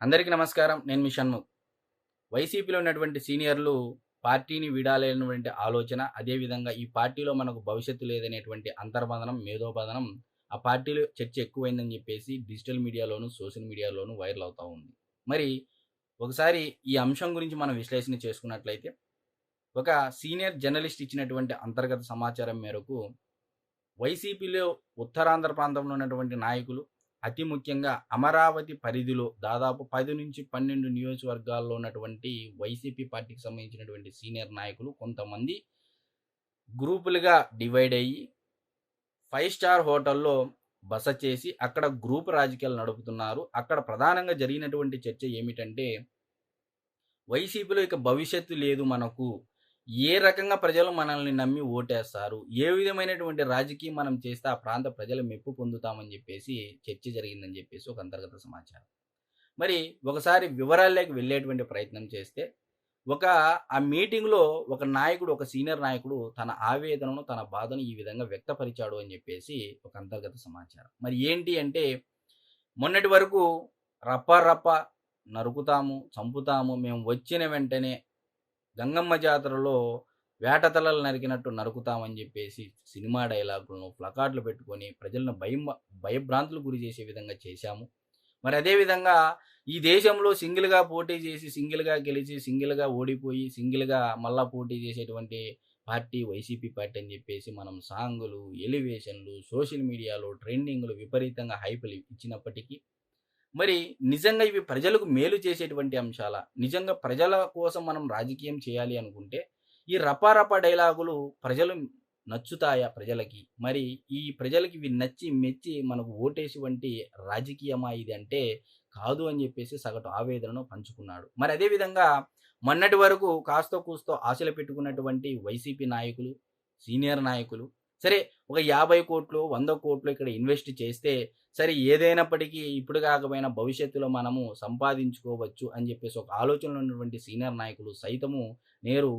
అందరికీ నమస్కారం. నేను మీ షణ్ముఖ్. వైసీపీలో ఉన్నటువంటి సీనియర్లు పార్టీని వీడాలనేటువంటి ఆలోచన, అదేవిధంగా ఈ పార్టీలో మనకు భవిష్యత్తు లేదనేటువంటి అంతర్మదనం, మేధోపదనం ఆ పార్టీలో చర్చ ఎక్కువైందని చెప్పేసి డిజిటల్ మీడియాలోను, సోషల్ మీడియాలోను వైరల్ అవుతా ఉంది. మరి ఒకసారి ఈ అంశం గురించి మనం విశ్లేషణ చేసుకున్నట్లయితే, ఒక సీనియర్ జర్నలిస్ట్ ఇచ్చినటువంటి అంతర్గత సమాచారం మేరకు వైసీపీలో ఉత్తరాంధ్ర ప్రాంతంలో ఉన్నటువంటి నాయకులు, అతి ముఖ్యంగా అమరావతి పరిధిలో దాదాపు 10-12 నియోజకవర్గాల్లో ఉన్నటువంటి వైసీపీ పార్టీకి సంబంధించినటువంటి సీనియర్ నాయకులు కొంతమంది గ్రూపులుగా డివైడ్ అయ్యి 5 స్టార్ హోటల్లో బస చేసి అక్కడ గ్రూప్ రాజకీయాలు నడుపుతున్నారు. అక్కడ ప్రధానంగా జరిగినటువంటి చర్చ ఏమిటంటే, వైసీపీలో ఇక భవిష్యత్తు లేదు మనకు. ఏ రకంగా ప్రజలు మనల్ని నమ్మి ఓటేస్తారు? ఏ విధమైనటువంటి రాజకీయం మనం చేస్తే ఆ ప్రాంత ప్రజలు మెప్పు పొందుతామని జెప్పేసి చర్చ జరిగిందని జెప్పేసి ఒక అంతర్గత సమాచారం. మరి ఒకసారి వివరాల్లోకి వెళ్ళేటువంటి ప్రయత్నం చేస్తే, ఒక ఆ మీటింగ్‌లో ఒక నాయకుడు, ఒక సీనియర్ నాయకుడు తన ఆవేదనను, తన బాధను ఈ విధంగా వ్యక్తపరిచాడు అని జెప్పేసి ఒక అంతర్గత సమాచారం. మరి ఏంటి అంటే, మొన్నటి వరకు రప్పా నరుకుతాము, చంపుతాము, మేము వచ్చిన వెంటనే గంగమ్మ జాతరలో వేటతలలు నరికినట్టు నరుకుతామని చెప్పేసి సినిమా డైలాగులను, ప్లకార్డులు పెట్టుకొని ప్రజలను భయభ్రాంతులకు గురి చేసే విధంగా చేశాము. మరి అదేవిధంగా ఈ దేశంలో సింగిల్‌గా పోటీ చేసి, సింగిల్‌గా గెలిచి, సింగిల్‌గా ఓడిపోయి, సింగిల్‌గా మళ్ళా పోటీ చేసేటువంటి పార్టీ వైసీపీ పార్టీ అని చెప్పేసి మనం సాంగులు, ఎలివేషన్‌లు, సోషల్ మీడియాలో ట్రెండింగ్‌లు విపరీతంగా హైప్‌లు ఇచ్చినప్పటికీ మరి నిజంగా ఇవి ప్రజలకు మేలు చేసేటువంటి అంశాలా? నిజంగా ప్రజల కోసం మనం రాజకీయం చేయాలి అనుకుంటే, ఈ రపా డైలాగులు ప్రజలు నచ్చుతాయా ప్రజలకి? మరి ఈ ప్రజలకి ఇవి నచ్చి, మెచ్చి మనకు ఓటేసి వంటి రాజకీయమా ఇది అంటే, కాదు అని జెప్పేసి సగటు ఆవేదనను పంచుకున్నాడు. మరి అదే విధంగా మొన్నటి వరకు కాస్తో కూస్తో ఆశలు పెట్టుకున్నటువంటి వైసీపీ నాయకులు, సీనియర్ నాయకులు, సరే ఒక 50,00,00,000, 100,00,00,000 ఇక్కడ ఇన్వెస్ట్ చేస్తే సరే ఏదైనప్పటికీ ఇప్పుడు కాకపోయినా భవిష్యత్తులో మనము సంపాదించుకోవచ్చు అని చెప్పేసి ఒక ఆలోచనలో ఉన్నటువంటి సీనియర్ నాయకులు సైతము నేరు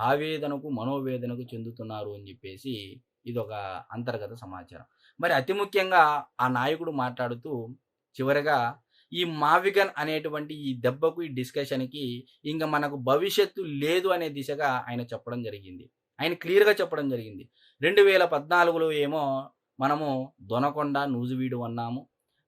ఆవేదనకు, మనోవేదనకు చెందుతున్నారు అని చెప్పేసి ఇదొక అంతర్గత సమాచారం. మరి అతి ముఖ్యంగా ఆ నాయకుడు మాట్లాడుతూ చివరగా ఈ మావిగన్ అనేటువంటి ఈ దెబ్బకు, ఈ డిస్కషన్‌కి ఇంక మనకు భవిష్యత్తు లేదు అనే దిశగా ఆయన చెప్పడం జరిగింది. ఆయన క్లియర్‌గా చెప్పడం జరిగింది. 2014లో ఏమో మనము దొనకొండ, నూజివీడు అన్నాము.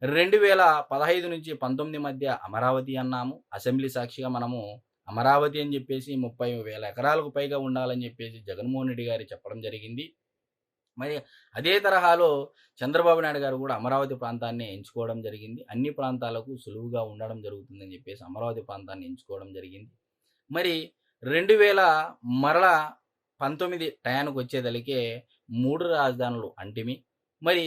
2015-19 మధ్య అమరావతి అన్నాము. అసెంబ్లీ సాక్షిగా మనము అమరావతి అని జెప్పేసి 30,000 ఎకరాలకు పైగా ఉండాలని జెప్పేసి జగన్మోహన్ రెడ్డి గారు చెప్పడం జరిగింది. మరి అదే తరహాలో చంద్రబాబు నాయుడు గారు గూడా అమరావతి ప్రాంతాన్నే ఎంచుకోవడం జరిగింది. అన్ని ప్రాంతాలకు సులువుగా ఉండడం జరుగుతుందని జెప్పేసి అమరావతి ప్రాంతాన్ని ఎంచుకోవడం జరిగింది. మరి 2000 మరలా 19 టయానికొచ్చేదలికే 3 రాజధానులు అంటిమి. మరి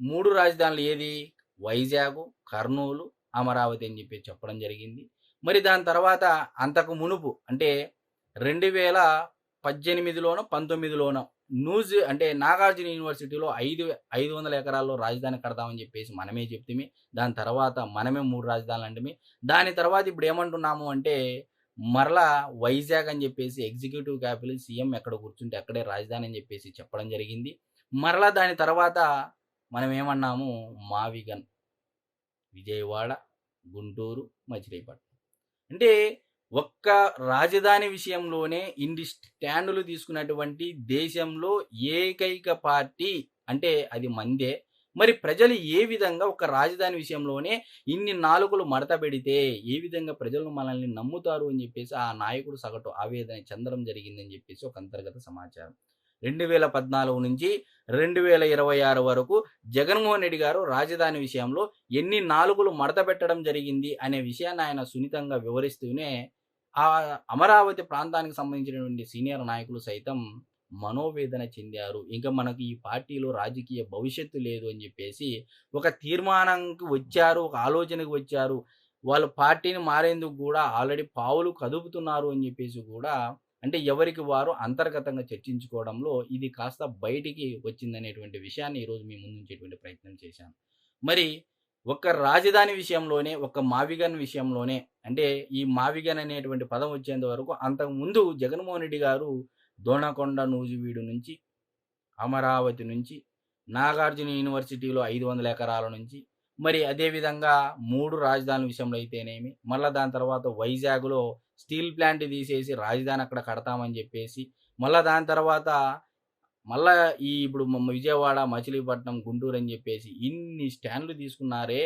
3 రాజధానులు ఏది? వైజాగు, కర్నూలు, అమరావతి అని చెప్పి చెప్పడం జరిగింది. మరి దాని తర్వాత అంతకు మునుపు అంటే 2018లోనో, 19లోనో అంటే నాగార్జున యూనివర్సిటీలో 500 ఎకరాల్లో రాజధాని కడదామని చెప్పేసి మనమే చెప్తిమి. దాని తర్వాత మనమే 3 రాజధానులు అంటిమి. దాని తర్వాత ఇప్పుడు ఏమంటున్నాము అంటే మరలా వైజాగ్ అని చెప్పేసి ఎగ్జిక్యూటివ్ క్యాపిటల్ సీఎం ఎక్కడ కూర్చుంటే అక్కడే రాజధాని అని చెప్పేసి చెప్పడం జరిగింది. మరలా దాని తర్వాత మనం ఏమన్నాము మావిగన్ విజయవాడ, గుంటూరు, మచిలీపట్నం. అంటే ఒక్క రాజధాని విషయంలోనే ఇన్ని స్టాండులు తీసుకున్నటువంటి దేశంలో ఏకైక పార్టీ అంటే అది మందే. మరి ప్రజలు ఏ విధంగా ఒక రాజధాని విషయంలోనే ఇన్ని నాలుకలు మడత పెడితే ఏ విధంగా ప్రజలు మనల్ని నమ్ముతారు అని చెప్పేసి ఆ నాయకుడు సగటు ఆవేదన చెందడం జరిగిందని చెప్పేసి ఒక అంతర్గత సమాచారం. 2014 నుంచి 2026 వరకు జగన్మోహన్ రెడ్డి గారు రాజధాని విషయంలో ఎన్ని నాలుకలు మడత పెట్టడం జరిగింది అనే విషయాన్ని ఆయన సున్నితంగా వివరిస్తూనే ఆ అమరావతి ప్రాంతానికి సంబంధించినటువంటి సీనియర్ నాయకులు సైతం మనోవేదన చెందారు. ఇంకా మనకు ఈ పార్టీలో రాజకీయ భవిష్యత్తు లేదు అని చెప్పేసి ఒక తీర్మానంకి వచ్చారు. ఒక ఆలోచనకు వచ్చారు. వాళ్ళు పార్టీని మారేందుకు గూడా ఆల్రెడీ పావులు కదుపుతున్నారు అని చెప్పేసి గూడా అంటే ఎవరికి వారు అంతర్గతంగా చర్చించుకోవడంలో ఇది కాస్త బయటికి వచ్చిందనేటువంటి విషయాన్ని ఈరోజు మీ ముందుంచేటువంటి ప్రయత్నం చేశాను. మరి ఒక్క రాజధాని విషయంలోనే, ఒక్క మావిగన్ విషయంలోనే అంటే ఈ మావిగన్ అనేటువంటి పదం వచ్చేంత వరకు అంతకుముందు జగన్మోహన్ రెడ్డి గారు దోణకొండ, నూజివీడు నుంచి, అమరావతి నుంచి, నాగార్జున యూనివర్సిటీలో 500 ఎకరాల నుంచి, మరి అదేవిధంగా 3 రాజధానుల విషయంలో అయితేనేమి, మళ్ళా దాని తర్వాత వైజాగ్‌లో స్టీల్ ప్లాంట్ తీసేసి రాజధాని అక్కడ కడతామని జెప్పేసి, మళ్ళా దాని తర్వాత మళ్ళా ఇప్పుడు విజయవాడ, మచిలీపట్నం, గుంటూరు అని జెప్పేసి ఇన్ని స్టాండ్‌లు తీసుకున్నారే.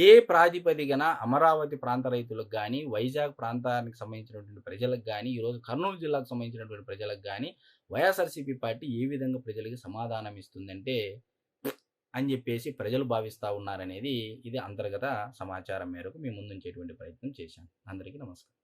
ఏ ప్రాతిపదికన అమరావతి ప్రాంత రైతులకు గాని, వైజాగ్ ప్రాంతానికి సంబంధించినటువంటి ప్రజలకు గాని, ఈరోజు కర్నూలు జిల్లాకు సంబంధించినటువంటి ప్రజలకు గాని, వైఎస్ఆర్‌సీపీ పార్టీ ఏ విధంగా ప్రజలకి సమాధానం ఇస్తుందంటే అని జెప్పేసి ప్రజలు భావిస్తా ఉన్నారనేది ఇది అంతర్గత సమాచారం మేరకు మీ ముందుంచేటువంటి ప్రయత్నం చేశాను. అందరికీ నమస్కారం.